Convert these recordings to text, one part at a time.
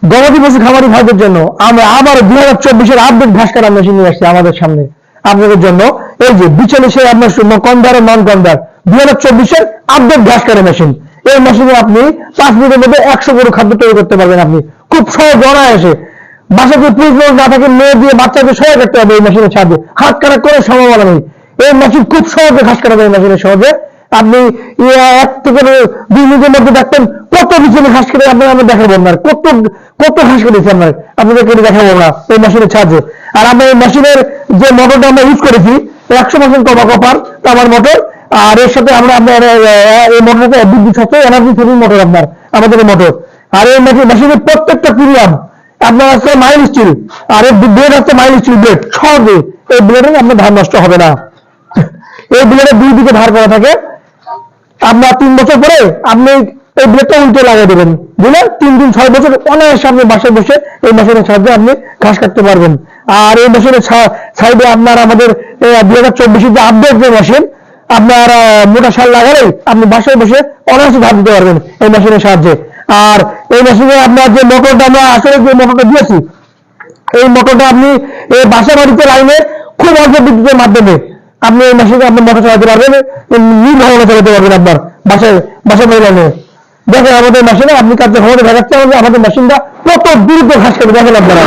গবাদি পশু খামারি ভাইদের জন্য আমরা আবার 2024-এর আপডেট ঘাস কাটা মেশিন নিয়ে আসছি আমাদের সামনে আপনাদের জন্য। এই যে 42 আপনার কনভার নন কনভার 2024-এর আপডেট ঘাস কাটা মেশিন। এই মেশিনে আপনি 5 মিনিটের মধ্যে 100 গরু খাদ্য তৈরি করতে পারবেন। আপনি খুব সহজ অনায়াসে বাসাতে পুরুষ না থাকে, মেয়ে দিয়ে বাচ্চাকে সহায় করতে হবে এই মেশিনের সাহায্যে, হাত কাটা করে সম্ভাবনা নেই। এই মেশিন খুব সহজে ঘাস কাটা যায় মেশিনের সহজে। আপনি 1 থেকে 2 মিনিটের মধ্যে দেখবেন কত বিছানে ঘাস কেটে আমরা দেখাবো আপনার কত কত ঘাস কেটেছি আপনাদেরকে দেখাবো আমরা এই মেশিনের সাহায্যে। আর আমরা এই মেশিনের যে মোটরটা আমরা ইউজ করেছি 100% কপার তামার মোটর। আর এর সাথে আমরা আপনার এই মোটরটা বিদ্যুৎ সাথে এনার্জি সেভিং মোটর আমাদের এই মোটর। আর এই মেশিনের প্রত্যেকটা প্রিমিয়াম আপনার আছে মাইল স্টিল, আর এর ব্লেড আছে মাইল স্টিল ব্লেড। সহজে এই ব্লেডে আপনার ধান নষ্ট হবে না। এই ব্লেডের 2 দিকে ধার করা থাকে। আপনার 3 বছর পরে আপনি এই ব্লেডটা উল্টে লাগিয়ে দেবেন, বুঝলেন? 3 দিন 6 বছর অনায়াসে আপনি বাসায় বসে এই মেশিনের সাহায্যে আপনি ঘাস কাটতে পারবেন। আর এই মেশিনের সাইডে আপনার আমাদের 2024-এর যে আপডেট যে মেশিন, আপনার মোটা সার লাগালে আপনি বাসায় বসে অনায়াসে ধান দিতে পারবেন এই মেশিনের সাহায্যে। আর এই মেশিনে আপনার যে মোটরটা আমরা আসলে যে মোটরটা দিয়েছি, এই মোটরটা আপনি এই বাসা বাড়িতে লাইনে খুব অল্প বিদ্যুতের মাধ্যমে আপনি এই মেশিনে আপনি মোটর চালাতে পারবেন, নির্ভরতা চালাতে পারবেন আপনার বাসায় লাইনে। দেখেন আমাদের মেশিনে আপনি কাজে ক্ষমতা দেখাচ্ছে আমাদের মেশিনটা কত দ্রুত ঘাস কাটে, দেখেন আপনারা।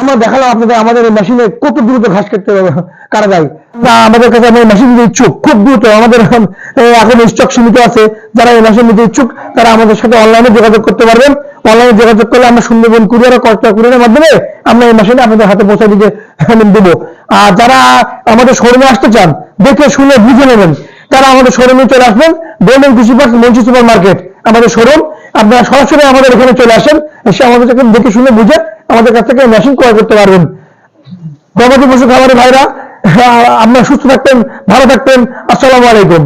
আমরা দেখালাম আপনাদের আমাদের এই মেশিনে কত দ্রুত ঘাস কাটা যায়। আমাদের কাছে আমাদের মেশিন নিতে ইচ্ছুক খুব দ্রুত, আমাদের এখন স্টক সীমিত আছে। যারা এই মেশিন নিতে ইচ্ছুক তারা আমাদের সাথে অনলাইনে যোগাযোগ করতে পারবেন। অনলাইনে যোগাযোগ করলে আমরা সুন্দরবন কুরিয়ার ও কস্টা কুরিয়ারের মাধ্যমে আমরা এই মেশিন আপনাদের হাতে পৌঁছে দিতে দেবো। আর যারা আমাদের শোরুমে আসতে চান, দেখে শুনে বুঝে নেবেন, তারা আমাদের শোরুমে চলে আসবেন। গোল্ডেন কৃষি পার্ক মুন্সি সুপার মার্কেট আমাদের শোরুম। আপনারা সরাসরি আমাদের এখানে চলে আসেন, এসে আমাদের দেখে শুনে বুঝে আমাদের কাছ থেকে মেশিন ক্রয় করতে পারবেন। গবাদি পশু খামারি ভাইরা আপনারা সুস্থ থাকবেন, ভালো থাকবেন। আসসালামু আলাইকুম।